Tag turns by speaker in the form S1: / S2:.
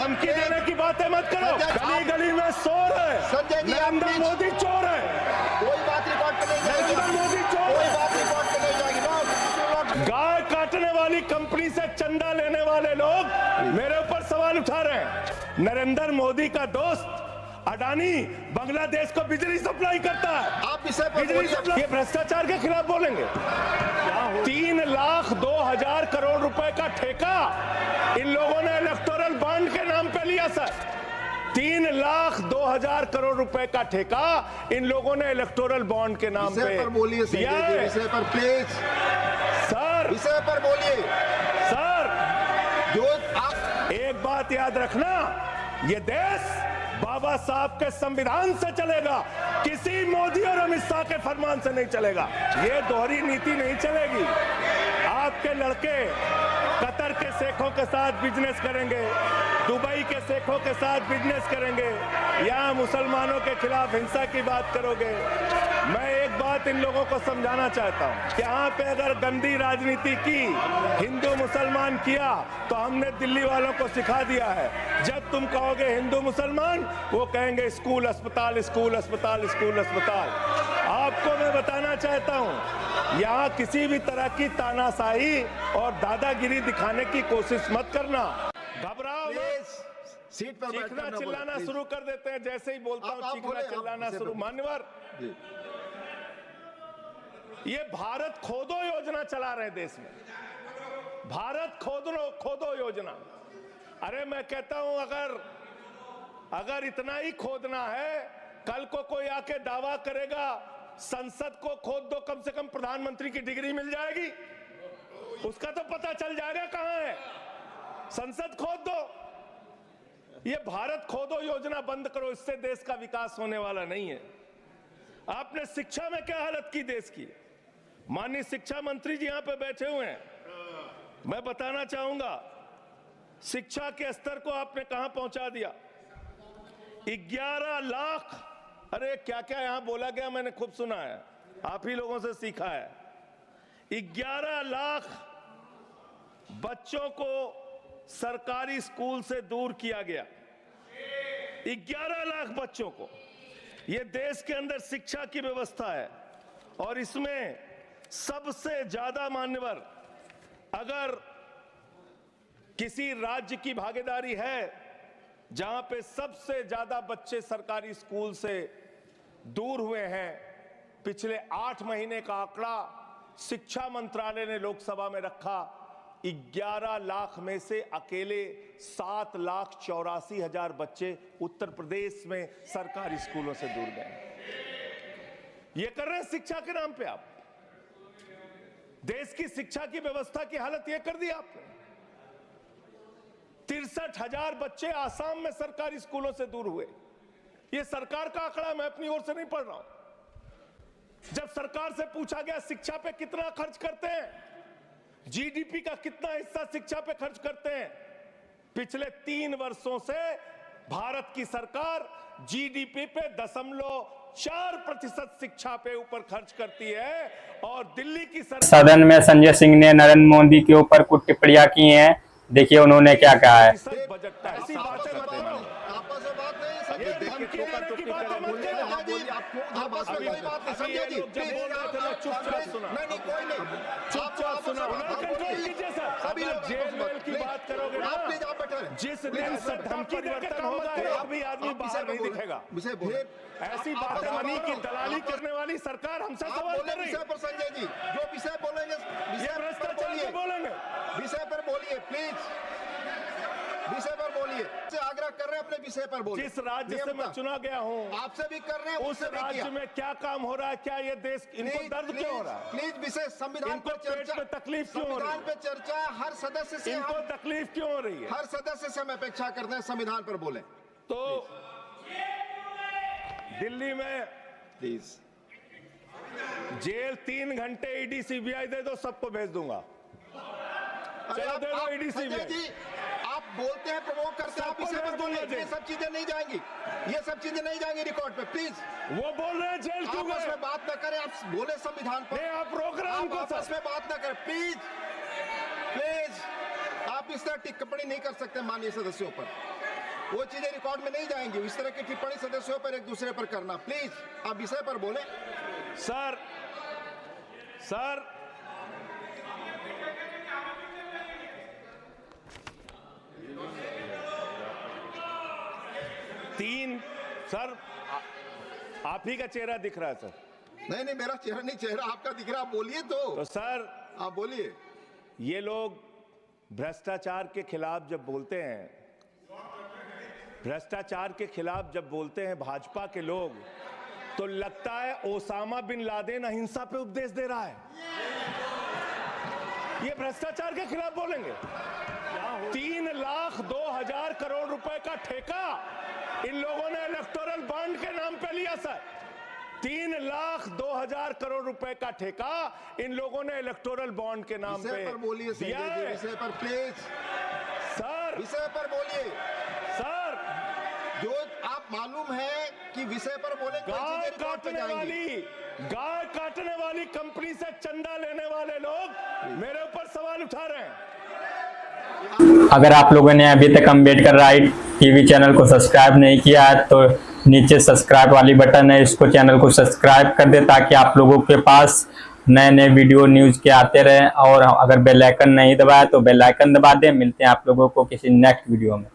S1: धमकी देने की बातें मत करो। गली गली में शोर है,
S2: संजय जी,
S1: नरेंद्र मोदी चोर है।
S2: कोई बात रिकॉर्ड पे नहीं जाएगी,
S1: नरेंद्र मोदी चोर
S2: कोई
S1: है।
S2: बात रिकॉर्ड पे नहीं जाएगी।
S1: गाय काटने वाली कंपनी से चंदा लेने वाले लोग मेरे ऊपर सवाल उठा रहे हैं। नरेंद्र मोदी का दोस्त अडानी बांग्लादेश को बिजली सप्लाई करता है।
S2: आप विषय पर
S1: बिजली
S2: बोलिए।
S1: सप्लाई, ये भ्रष्टाचार के खिलाफ बोलेंगे। 3,02,000 करोड़ रुपए का ठेका इन लोगों ने इलेक्टोरल बॉन्ड के नाम पे लिया सर। 3,02,000 करोड़ रुपए का ठेका इन लोगों ने इलेक्टोरल बॉन्ड के नाम
S2: विषय
S1: पे
S2: पर बोलिए
S1: दिया
S2: संजय जी,
S1: है।
S2: विषय पर प्लीज,
S1: सर
S2: विषय पर बोलिए।
S1: सर
S2: जो आप
S1: एक बात याद रखना, ये देश बाबा साहब के संविधान से चलेगा, किसी मोदी और अमित शाह के फरमान से नहीं चलेगा। ये दोहरी नीति नहीं चलेगी। आपके लड़के कतर के शेखों के साथ बिजनेस करेंगे, दुबई के शेखों के साथ बिजनेस करेंगे, यहाँ मुसलमानों के खिलाफ हिंसा की बात करोगे। मैं एक बात इन लोगों को समझाना चाहता हूँ कि यहाँ पे अगर गंदी राजनीति की, हिंदू मुसलमान किया, तो हमने दिल्ली वालों को सिखा दिया है। जब तुम कहोगे हिंदू मुसलमान, वो कहेंगे स्कूल अस्पताल, स्कूल अस्पताल, स्कूल अस्पताल। आपको मैं बताना चाहता हूँ, यहाँ किसी भी तरह की तानाशाही और दादागिरी दिखाने की कोशिश मत करना। घबराओ मत।
S2: प्लीज सीट पर
S1: चीखना चिल्लाना शुरू कर देते हैं, जैसे ही बोलता हूँ
S2: आप
S1: चीखना
S2: बोले, आप
S1: चिल्लाना
S2: इसे
S1: शुरू।
S2: बोले।
S1: मान्यवर, ये भारत खोदो योजना चला रहे देश में, भारत खोदो योजना। अरे मैं कहता हूं, अगर इतना ही खोदना है, कल को कोई आके दावा करेगा संसद को खोद दो, कम से कम प्रधानमंत्री की डिग्री मिल जाएगी, उसका तो पता चल जाएगा कहां है। संसद खोद दो। ये भारत खोदो योजना बंद करो, इससे देश का विकास होने वाला नहीं है। आपने शिक्षा में क्या हालत की देश की। माननीय शिक्षा मंत्री जी यहां पे बैठे हुए हैं, मैं बताना चाहूंगा शिक्षा के स्तर को आपने कहां पहुंचा दिया। 11 लाख, अरे क्या क्या यहां बोला गया, मैंने खूब सुना है, आप ही लोगों से सीखा है। 11 लाख बच्चों को सरकारी स्कूल से दूर किया गया। 11 लाख बच्चों को। यह देश के अंदर शिक्षा की व्यवस्था है, और इसमें सबसे ज्यादा मान्यवर, अगर किसी राज्य की भागीदारी है जहां पे सबसे ज्यादा बच्चे सरकारी स्कूल से दूर हुए हैं, पिछले 8 महीने का आंकड़ा शिक्षा मंत्रालय ने लोकसभा में रखा। 11 लाख में से अकेले 7,84,000 बच्चे उत्तर प्रदेश में सरकारी स्कूलों से दूर गए। ये कर रहे हैं शिक्षा के नाम पे आप। देश की शिक्षा की व्यवस्था की हालत यह कर दी आपने। 63,000 बच्चे आसाम में सरकारी स्कूलों से दूर हुए। यह सरकार का आंकड़ा, मैं अपनी ओर से नहीं पढ़ रहा हूं। जब सरकार से पूछा गया शिक्षा पे कितना खर्च करते हैं, जीडीपी का कितना हिस्सा शिक्षा पे खर्च करते हैं, पिछले 3 वर्षों से भारत की सरकार जीडीपी पे 0.4% शिक्षा पे ऊपर खर्च करती है, और दिल्ली की सरकार।
S3: सदन में संजय सिंह ने नरेंद्र मोदी के ऊपर कुछ टिप्पणियां की हैं, देखिए उन्होंने क्या कहा है।
S1: बजट का ऐसी बातें मत करो।
S2: आपस में बात नहीं संजय
S1: ये
S2: जी,
S1: धमकी देने की बातें मत करो।
S2: आपस में कोई बात नहीं संजय जी,
S1: जब बोल रहे थे मैं चुपचाप सुना।
S2: नहीं कोई नहीं,
S1: चुपचाप सुना। कंट्रोल कीजिए सर।
S2: सभी लोग
S1: जेल वेल की बात करोगे ना,
S2: आप प्लीज, आप बैठे रहें।
S1: जिस दिन सत्ता परिवर्तन होगा, एक भी आदमी बाहर नहीं दिखेगा।
S2: विषय बोले।
S1: ऐसी बातें मनी की दलाली करने वाली सरकार हमसे
S2: आप
S1: सवाल
S2: बोले
S1: कर रही
S2: विषय
S1: है।
S2: पर संजय जी, जो विषय बोलेंगे
S1: ये
S2: विषय पर
S1: भ्रष्टाचार
S2: बोलिए,
S1: पे बोलेंगे।
S2: विषय पर बोलिए प्लीज, विषय पर बोलिए। से आग्रह कर रहे हैं, अपने विषय पर बोलिए।
S1: जिस राज्य से मैं चुना गया हूँ,
S2: आपसे भी कर रहे हैं,
S1: उस
S2: उससे भी
S1: राज्य
S2: किया।
S1: में क्या काम हो रहा है, क्या ये देश, इनको दर्द क्यों हो रहा है,
S2: प्लीज विषय संविधान
S1: इनको
S2: पर
S1: पेट
S2: चर्चा,
S1: में तकलीफ क्यों हो रही
S2: संविधान
S1: है,
S2: पे चर्चा हर सदस्य से,
S1: इनको
S2: हम
S1: तकलीफ क्यों हो रही है।
S2: हर सदस्य से हम अपेक्षा करते हैं संविधान पर बोले
S1: तो दिल्ली में
S2: प्लीज।
S1: जेल 3 घंटे ईडी सीबीआई दे दो, सबको भेज दूंगा। चलो दे दो ईडी
S2: संजय
S1: सीबीआई।
S2: जी, आप बोलते हैं, प्रमोट करते हैं, आप विषय पर बोलिए। ये सब चीजें नहीं जाएंगी, ये सब चीजें नहीं जाएंगी रिकॉर्ड पे, प्लीज।
S1: वो बोल रहे हैं जेल क्यों
S2: आपस
S1: गए,
S2: में बात न करें, आप बोले संविधान पर,
S1: नहीं आप रोक रहे हैं
S2: आप
S1: उनको
S2: आपस
S1: सर।
S2: में बात न करें प्लीज, प्लीज। आप इस तरह टिप्पणी नहीं कर सकते माननीय सदस्यों पर। वो चीजें रिकॉर्ड में नहीं जाएंगी। इस तरह की टिप्पणी सदस्यों पर एक दूसरे पर करना, प्लीज आप विषय पर बोले।
S1: सर सर तीन सर आप ही का चेहरा दिख रहा है सर।
S2: नहीं नहीं, मेरा चेहरा नहीं, चेहरा आपका दिख रहा, आप बोलिए
S1: तो सर
S2: आप बोलिए।
S1: ये लोग भ्रष्टाचार के खिलाफ जब बोलते हैं, भ्रष्टाचार के खिलाफ जब बोलते हैं भाजपा के लोग, तो लगता है ओसामा बिन लादेन अहिंसा पे उपदेश दे रहा है। ये भ्रष्टाचार के खिलाफ बोलेंगे। 3,02,000 करोड़ रुपए का ठेका इन लोगों ने इलेक्टोरल बॉन्ड के नाम पे लिया सर। 3,02,000 करोड़ रुपए का ठेका इन लोगों ने इलेक्टोरल बॉन्ड के नाम पे
S2: पर बोलिए
S1: दिया है।
S2: विषय पर प्लीज
S1: सर
S2: विषय पर बोलिए
S1: सर,
S2: जो आप मालूम है कि विषय पर बोले।
S1: गाय काटने वाली कंपनी से चंदा लेने वाले लोग मेरे ऊपर सवाल उठा रहे हैं।
S3: अगर आप लोगों ने अभी तक अम्बेडकर राइट टीवी चैनल को सब्सक्राइब नहीं किया है तो नीचे सब्सक्राइब वाली बटन है, इसको चैनल को सब्सक्राइब कर दे ताकि आप लोगों के पास नए नए वीडियो न्यूज़ के आते रहें। और अगर बेल आइकन नहीं दबाया तो बेल आइकन दबा दें। मिलते हैं आप लोगों को किसी नेक्स्ट वीडियो में।